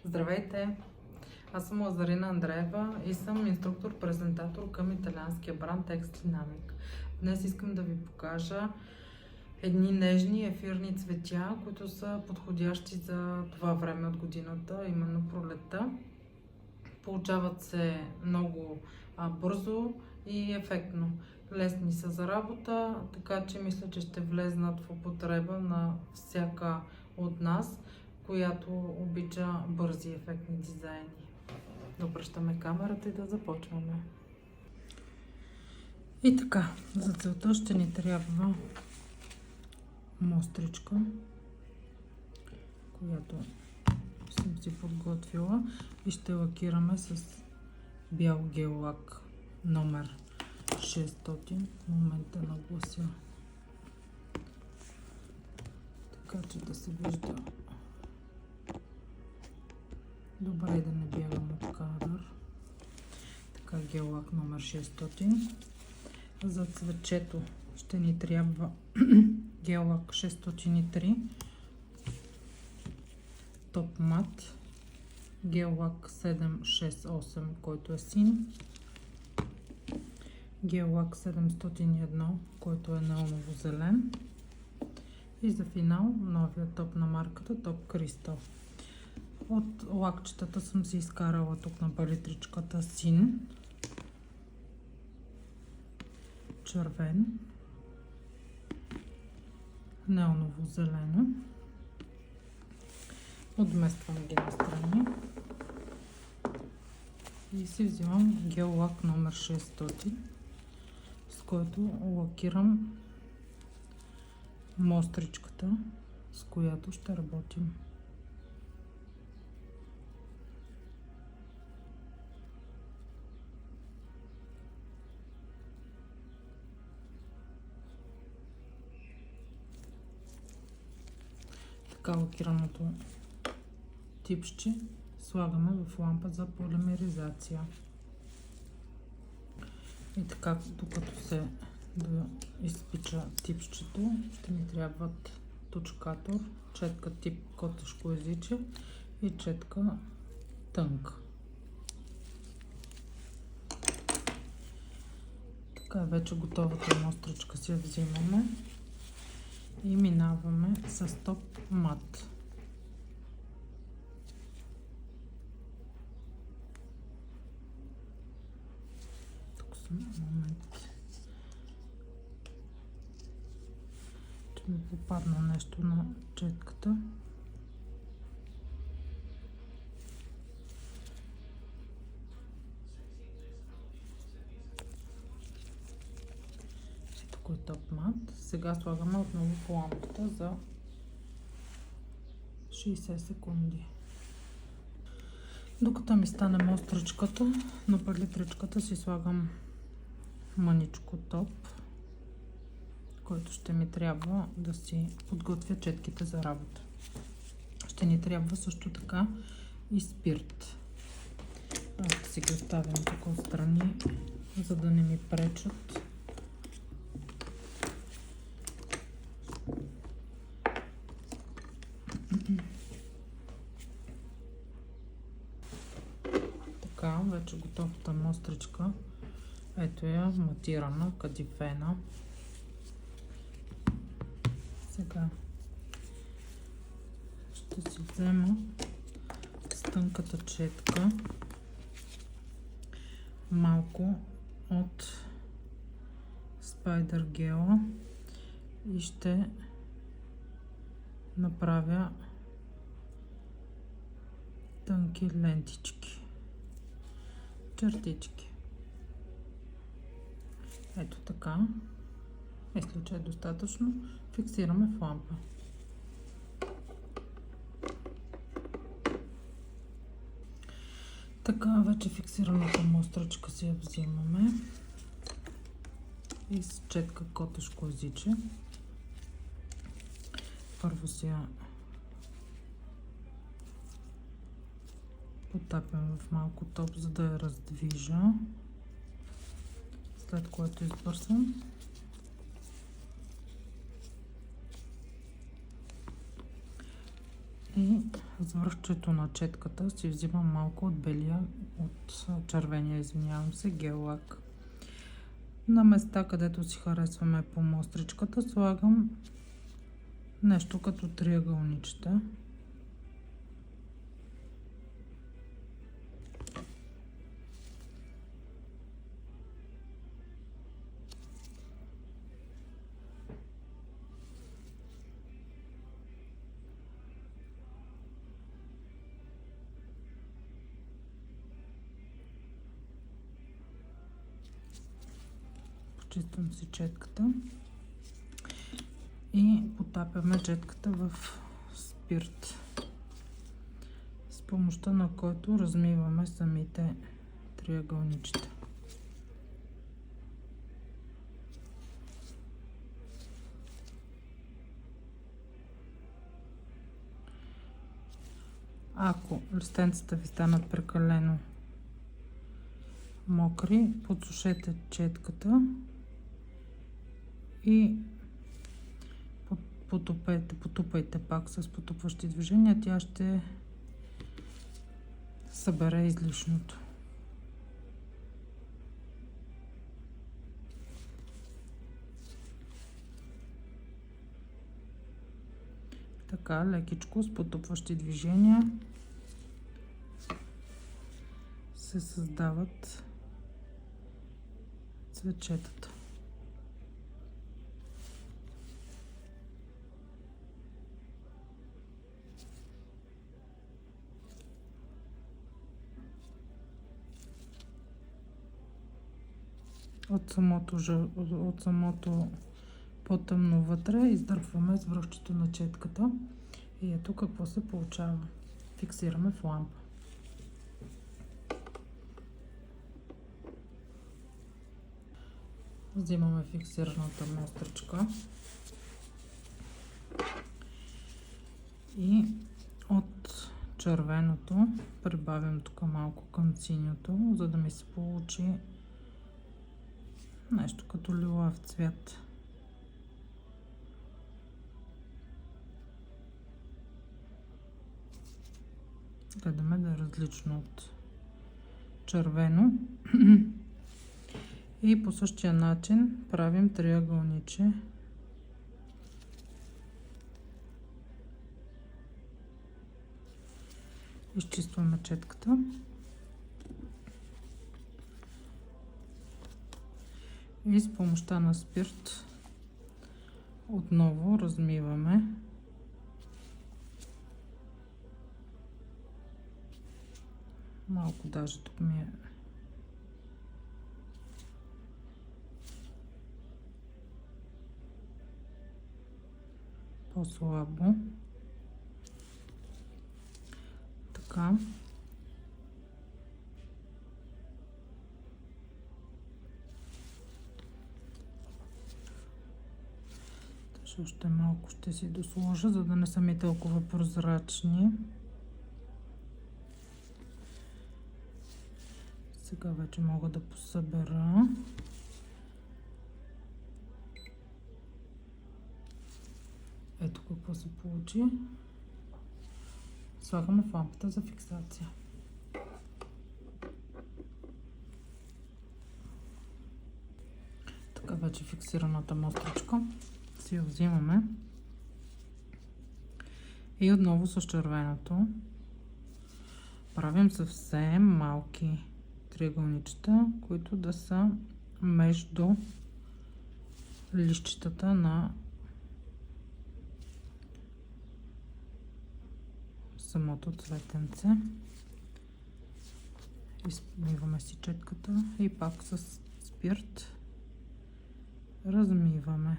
Здравейте! Аз съм Лазарина Андреева и съм инструктор-презентатор към италианския бранд X-Dynamic. Днес искам да ви покажа едни нежни ефирни цветя, които са подходящи за това време от годината, именно пролетта. Получават се много бързо и ефектно. Лесни са за работа, така че мисля, че ще влезнат в употреба на всяка от нас, която обича бързи ефектни дизайни. Да обръщаме камерата и да започваме. И така, за целта ще ни трябва мостричка, която съм си подготвила, и ще лакираме с бял гел лак номер 600. В момента наглася, така че да се вижда добре, да не бягам от кадър. Така, гел лак номер 600. За цветчето ще ни трябва гел лак 603, топ мат, гел лак 768, който е син, гел лак 701, който е неоново зелен, и за финал новия топ на марката, топ кристал. От лакчетата съм си изкарала тук на палитричката син, червен, неоново зелено. Отмествам ги настрани и си взимам гел лак номер 600, с който лакирам мостричката, с която ще работим. Така лакираното типче слагаме в лампа за полимеризация. И така, докато се изпича типчето, ще ни трябват точкатор, четка тип котешко езиче и четка тънка. Така, вече готовата мостричка си я взимаме и минаваме с топ мат. Тук съм, момент. Ще ми попадна нещо на четката. Тук е топ мат. Сега слагаме отново по лампата за 60 секунди. Докато ми стане мостричката, на палитричката си слагам мъничко топ, който ще ми трябва да си подготвя четките за работа. Ще ни трябва също така и спирт. Аз ще си ги оставям тук отстрани, за да не ми пречат. Така, вече готовата мостричка. Ето я, матирана, кадифена. Сега ще си взема с тънката четка малко от спайдер гела и ще направя тънки лентички, чертички. Ето така. Мисля, че е достатъчно. Фиксираме в лампа. Така, вече фиксираната мостричка си я взимаме и с четка котешко езиче. Първо си я потапям в малко топ, за да я раздвижа, след което избърсвам И с връщането на четката си взимам малко от белия, от червения, извинявам се, гел лак. На места, където си харесваме по мостричката, слагам нещо като триъгълничета. Почиствам си четката и потапяме четката в спирт, с помощта на който размиваме самите триъгълничета. Ако листенцата ви станат прекалено мокри, подсушете четката и потупайте пак с потупващи движения. Тя ще събере излишното. Така, лекичко с потупващи движения се създават цветчетата. От самото по-тъмно вътре издърпваме с връхчето на четката и ето какво се получава. Фиксираме в лампа. Взимаме фиксираната мостричка и от червеното прибавям тук малко към синьото, за да ми се получи нещо като лилав цвят. Гледаме да е различно от червено. И по същия начин правим триъгълниче. Изчистваме четката. И с помощта на спирт отново размиваме. Малко даже тук ми е по-слабо. Така. Още малко ще си досложа, за да не са ми толкова прозрачни. Сега вече мога да посъбера. Ето какво се получи. Слагаме в лампата за фиксация. Така вече фиксираната мостричка си я взимаме и отново с червеното правим съвсем малки триъгълничета, които да са между листчетата на самото цветенце. Измиваме си четката и пак с спирт размиваме.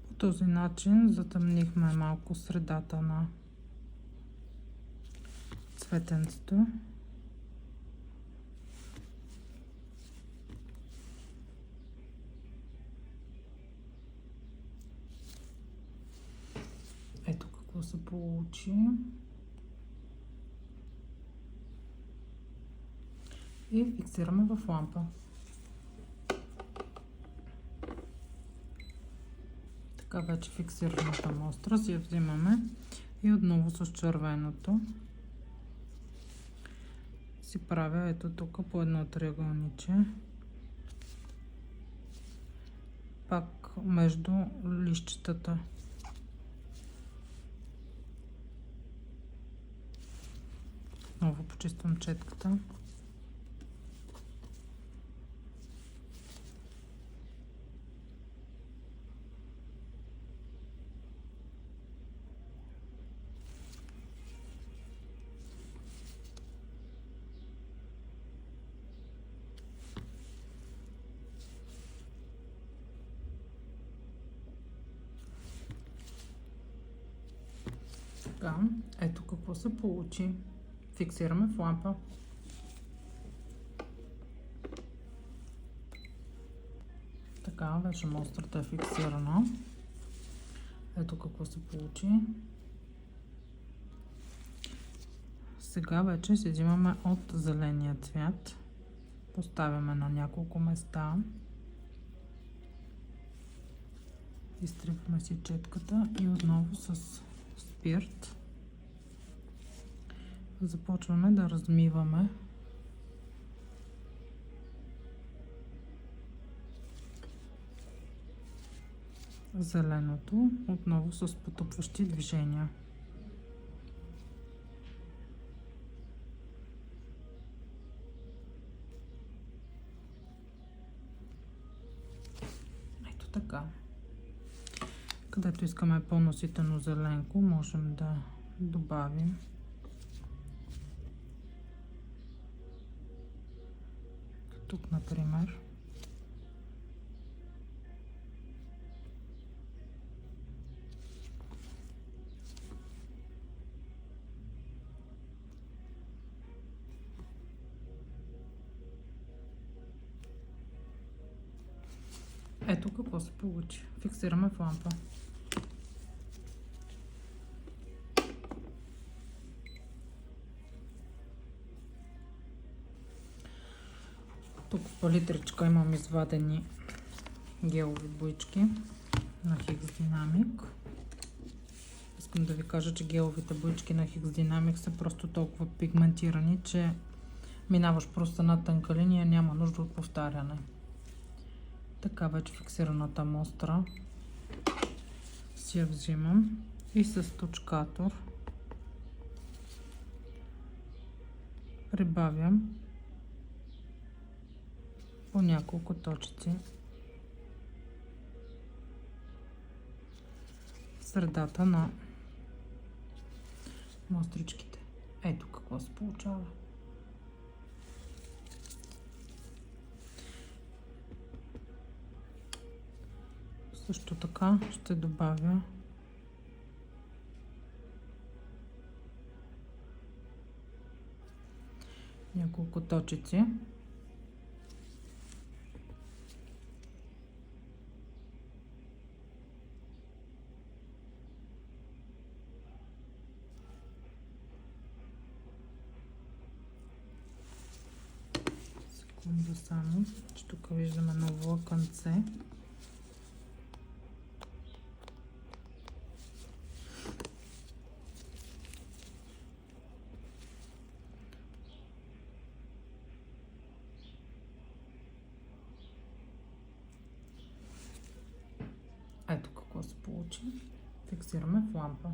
По този начин затъмнихме малко средата на цветенцето. какво се получи. И фиксираме в лампа. Така вече фиксираната мостра си я взимаме и отново с червеното си правя ето тук по едно триъгълниче. Пак между листчетата. Отново почиствам четката. Така, ето какво се получи. Фиксираме в лампа. Така, вече мострата е фиксирана. Ето какво се получи. Сега вече си взимаме от зеления цвят. Поставяме на няколко места. Изтрипваме си четката и отново с спирт започваме да размиваме зеленото, отново с потупващи движения. Ето така. Където искаме по-наситено зеленко, можем да добавим тук, например. Ето какво се получи. Фиксираме в лампа. Тук в палитричка имам извадени гелови боички на Hix Dynamic. Искам да ви кажа, че геловите боички на Hix Dynamic са просто толкова пигментирани, че минаваш просто една тънка линия, няма нужда от повтаряне. Така вече фиксираната мостра си я взимам и с точкатор прибавям по няколко точици в средата на мостричките. Ето какво се получава. Също така ще добавя няколко точици. Секунда само, че тук виждаме ново лъкънце. Ето какво се получи. Фиксираме в лампа.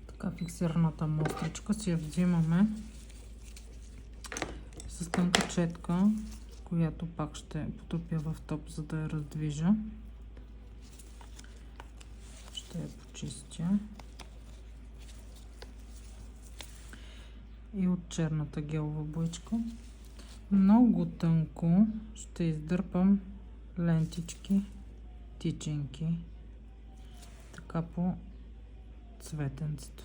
Така фиксираната мостричка си я взимаме с тънка четка, която пак ще потопя в топ, за да я раздвижа. Ще я почистя. И от черната гелова боичка много тънко ще издърпам лентички, тичинки, така по цветенцето.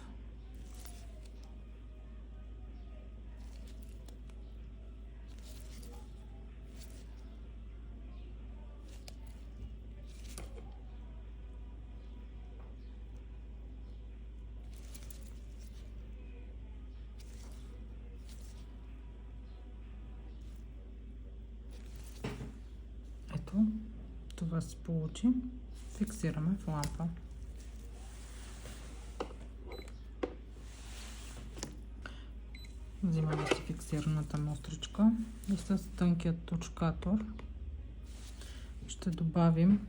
това се получи. Фиксираме в лампа. Взимаме си фиксираната мостричка и с тънкият точкатор ще добавим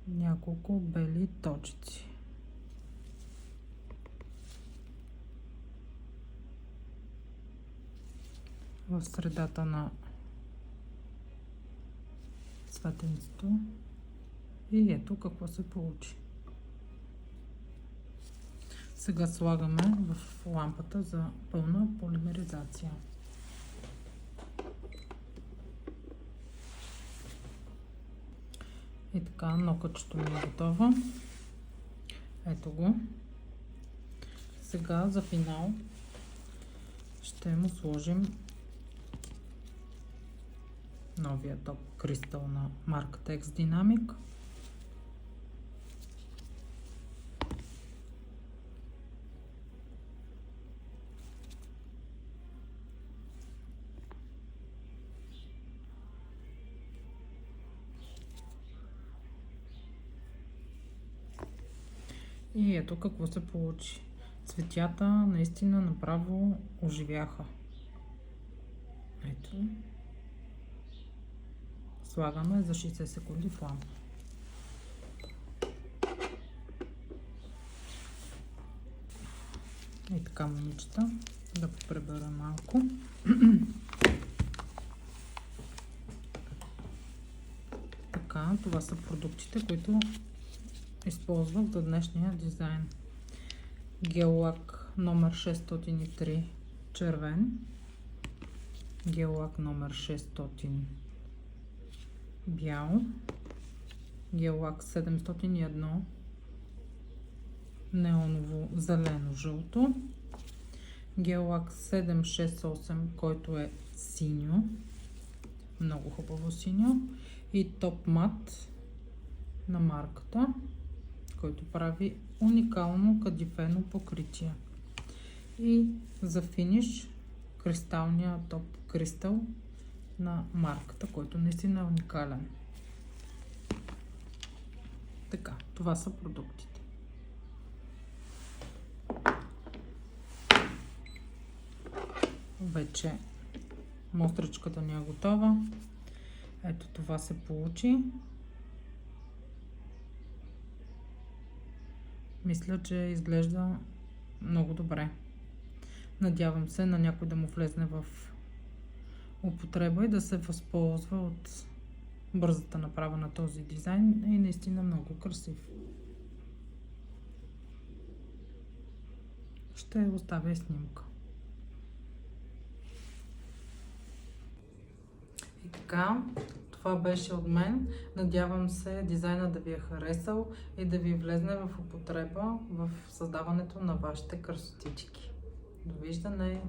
няколко бели точици. В средата на светенцето и ето какво се получи. Сега слагаме в лампата за пълна полимеризация. И така, нокътчето ми е готово. Ето го. Сега за финал ще му сложим новия топ кристал на марката X Dynamic. И ето какво се получи. Цветята наистина направо оживяха. Ето. Слагаме за 60 секунди в лампа. И така, момичета, да попребера малко. Така, това са продуктите, които използвах за днешния дизайн. Гел лак номер 603 червен, гел лак номер 600 бял, гел лак 701 неоново зелено жълто, гел лак 768, който е синьо, много хубаво синьо, и топ мат на марката, който прави уникално кадифено покритие. И за финиш кристалния топ кристал на марката, който наистина е уникален. Така, това са продуктите. Вече мостричката ни е готова. Ето това се получи. Мисля, че изглежда много добре. Надявам се на някой да му влезне в употреба и да се възползва от бързата направа на този дизайн. И наистина много красив. Ще оставя и снимка. И така, това беше от мен. Надявам се дизайна да ви е харесал и да ви влезне в употреба в създаването на вашите красотички. Довиждане!